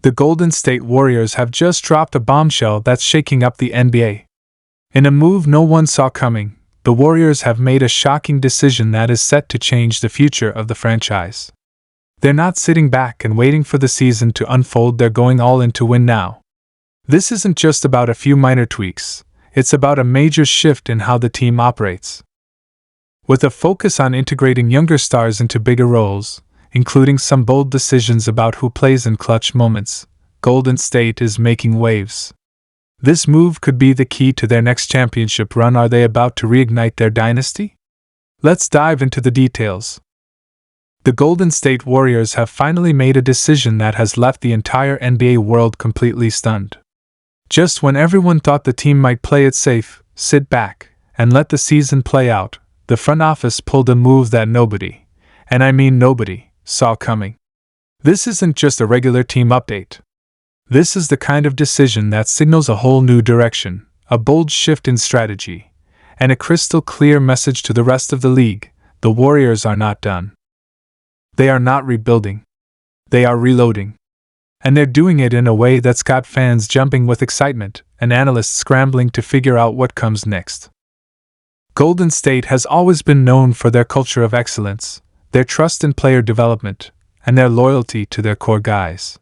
The Golden State Warriors have just dropped a bombshell that's shaking up the NBA. In a move no one saw coming, the Warriors have made a shocking decision that is set to change the future of the franchise. They're not sitting back and waiting for the season to unfold, they're going all in to win now. This isn't just about a few minor tweaks, it's about a major shift in how the team operates. With a focus on integrating younger stars into bigger roles, including some bold decisions about who plays in clutch moments, Golden State is making waves. This move could be the key to their next championship run. Are they about to reignite their dynasty? Let's dive into the details. The Golden State Warriors have finally made a decision that has left the entire NBA world completely stunned. Just when everyone thought the team might play it safe, sit back, and let the season play out, the front office pulled a move that nobody, and I mean nobody, saw coming. This isn't just a regular team update. This is the kind of decision that signals a whole new direction, a bold shift in strategy, and a crystal clear message to the rest of the league: the Warriors are not done. They are not rebuilding. They are reloading. And they're doing it in a way that's got fans jumping with excitement and analysts scrambling to figure out what comes next. Golden State has always been known for their culture of excellence, their trust in player development, and their loyalty to their core guys.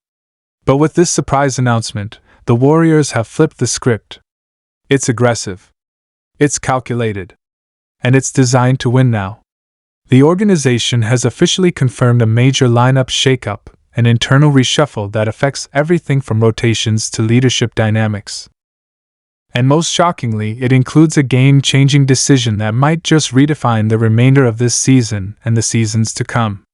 But with this surprise announcement, the Warriors have flipped the script. It's aggressive. It's calculated. And it's designed to win now. The organization has officially confirmed a major lineup shakeup, an internal reshuffle that affects everything from rotations to leadership dynamics. And most shockingly, it includes a game-changing decision that might just redefine the remainder of this season and the seasons to come.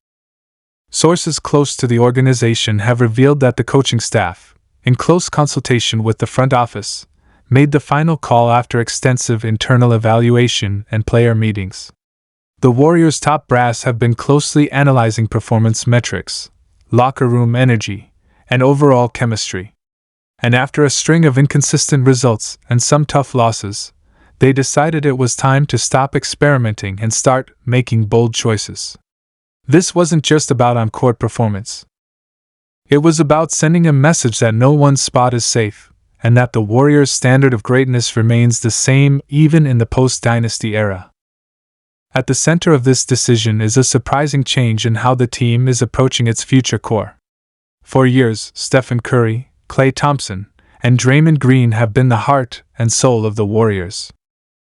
Sources close to the organization have revealed that the coaching staff, in close consultation with the front office, made the final call after extensive internal evaluation and player meetings. The Warriors' top brass have been closely analyzing performance metrics, locker room energy, and overall chemistry. And after a string of inconsistent results and some tough losses, they decided it was time to stop experimenting and start making bold choices. This wasn't just about on-court performance. It was about sending a message that no one spot is safe, and that the Warriors' standard of greatness remains the same even in the post-dynasty era. At the center of this decision is a surprising change in how the team is approaching its future core. For years, Stephen Curry, Klay Thompson, and Draymond Green have been the heart and soul of the Warriors.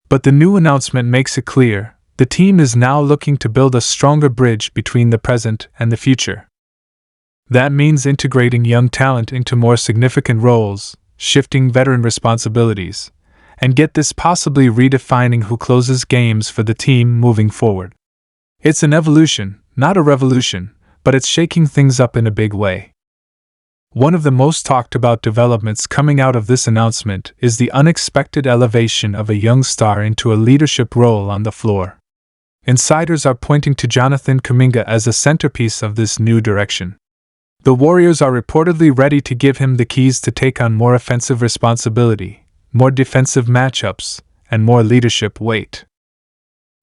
But the new announcement makes it clear: the team is now looking to build a stronger bridge between the present and the future. That means integrating young talent into more significant roles, shifting veteran responsibilities, and get this, possibly redefining who closes games for the team moving forward. It's an evolution, not a revolution, but it's shaking things up in a big way. One of the most talked about developments coming out of this announcement is the unexpected elevation of a young star into a leadership role on the floor. Insiders are pointing to Jonathan Kuminga as a centerpiece of this new direction. The Warriors are reportedly ready to give him the keys to take on more offensive responsibility, more defensive matchups, and more leadership weight.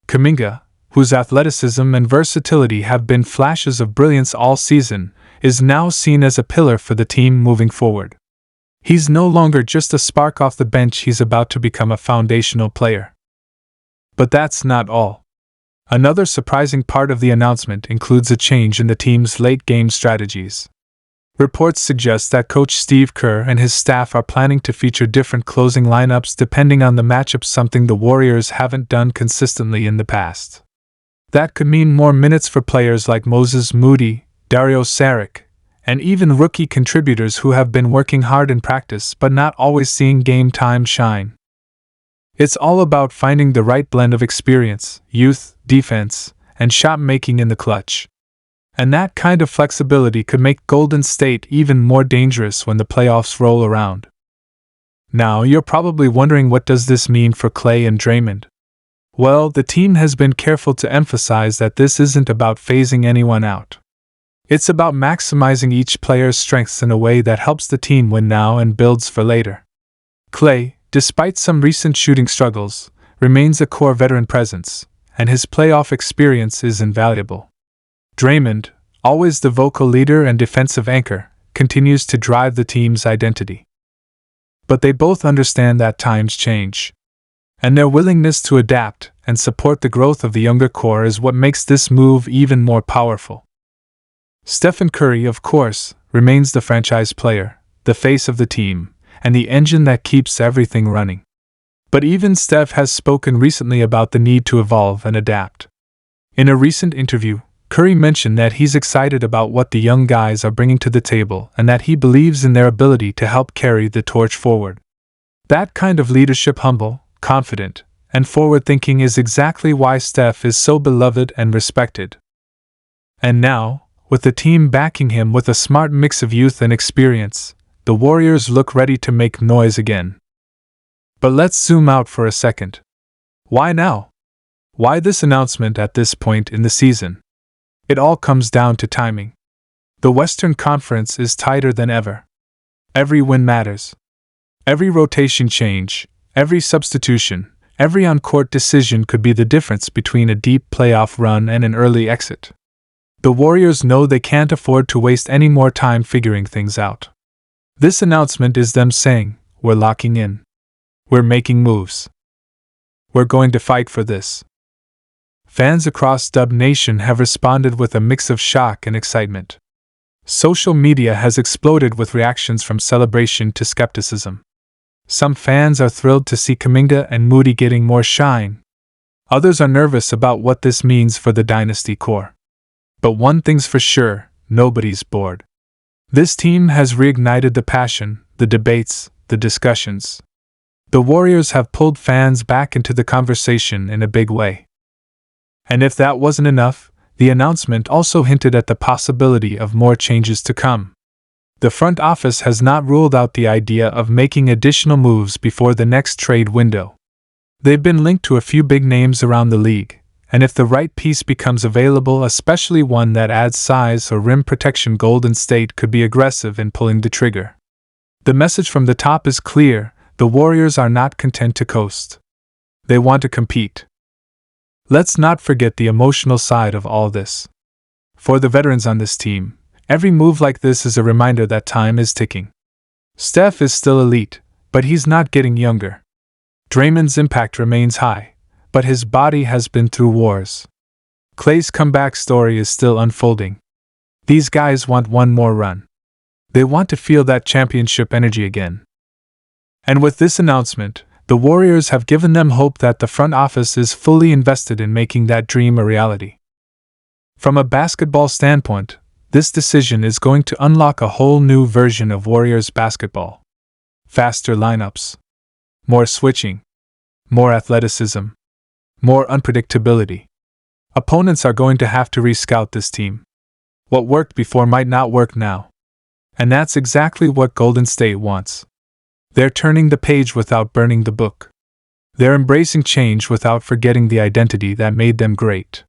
Kuminga, whose athleticism and versatility have been flashes of brilliance all season, is now seen as a pillar for the team moving forward. He's no longer just a spark off the bench, he's about to become a foundational player. But that's not all. Another surprising part of the announcement includes a change in the team's late-game strategies. Reports suggest that coach Steve Kerr and his staff are planning to feature different closing lineups depending on the matchup, something the Warriors haven't done consistently in the past. That could mean more minutes for players like Moses Moody, Dario Saric, and even rookie contributors who have been working hard in practice but not always seeing game time shine. It's all about finding the right blend of experience, youth, defense, and shot making in the clutch. And that kind of flexibility could make Golden State even more dangerous when the playoffs roll around. Now, you're probably wondering, what does this mean for Klay and Draymond? Well, the team has been careful to emphasize that this isn't about phasing anyone out. It's about maximizing each player's strengths in a way that helps the team win now and builds for later. Klay, despite some recent shooting struggles, remains a core veteran presence, and his playoff experience is invaluable. Draymond, always the vocal leader and defensive anchor, continues to drive the team's identity. But they both understand that times change. And their willingness to adapt and support the growth of the younger core is what makes this move even more powerful. Stephen Curry, of course, remains the franchise player, the face of the team, and the engine that keeps everything running. But even Steph has spoken recently about the need to evolve and adapt. In a recent interview, Curry mentioned that he's excited about what the young guys are bringing to the table and that he believes in their ability to help carry the torch forward. That kind of leadership, humble, confident, and forward-thinking, is exactly why Steph is so beloved and respected. And now, with the team backing him with a smart mix of youth and experience, the Warriors look ready to make noise again. But let's zoom out for a second. Why now? Why this announcement at this point in the season? It all comes down to timing. The Western Conference is tighter than ever. Every win matters. Every rotation change, every substitution, every on-court decision could be the difference between a deep playoff run and an early exit. The Warriors know they can't afford to waste any more time figuring things out. This announcement is them saying, we're locking in. We're making moves. We're going to fight for this. Fans across Dub Nation have responded with a mix of shock and excitement. Social media has exploded with reactions from celebration to skepticism. Some fans are thrilled to see Kuminga and Moody getting more shine. Others are nervous about what this means for the dynasty core. But one thing's for sure, nobody's bored. This team has reignited the passion, the debates, the discussions. The Warriors have pulled fans back into the conversation in a big way. And if that wasn't enough, the announcement also hinted at the possibility of more changes to come. The front office has not ruled out the idea of making additional moves before the next trade window. They've been linked to a few big names around the league, and if the right piece becomes available, especially one that adds size or rim protection, Golden State could be aggressive in pulling the trigger. The message from the top is clear: the Warriors are not content to coast. They want to compete. Let's not forget the emotional side of all this. For the veterans on this team, every move like this is a reminder that time is ticking. Steph is still elite, but he's not getting younger. Draymond's impact remains high, but his body has been through wars. Klay's comeback story is still unfolding. These guys want one more run. They want to feel that championship energy again. And with this announcement, the Warriors have given them hope that the front office is fully invested in making that dream a reality. From a basketball standpoint, this decision is going to unlock a whole new version of Warriors basketball. Faster lineups, more switching, more athleticism, more unpredictability. Opponents are going to have to re-scout this team. What worked before might not work now. And that's exactly what Golden State wants. They're turning the page without burning the book. They're embracing change without forgetting the identity that made them great.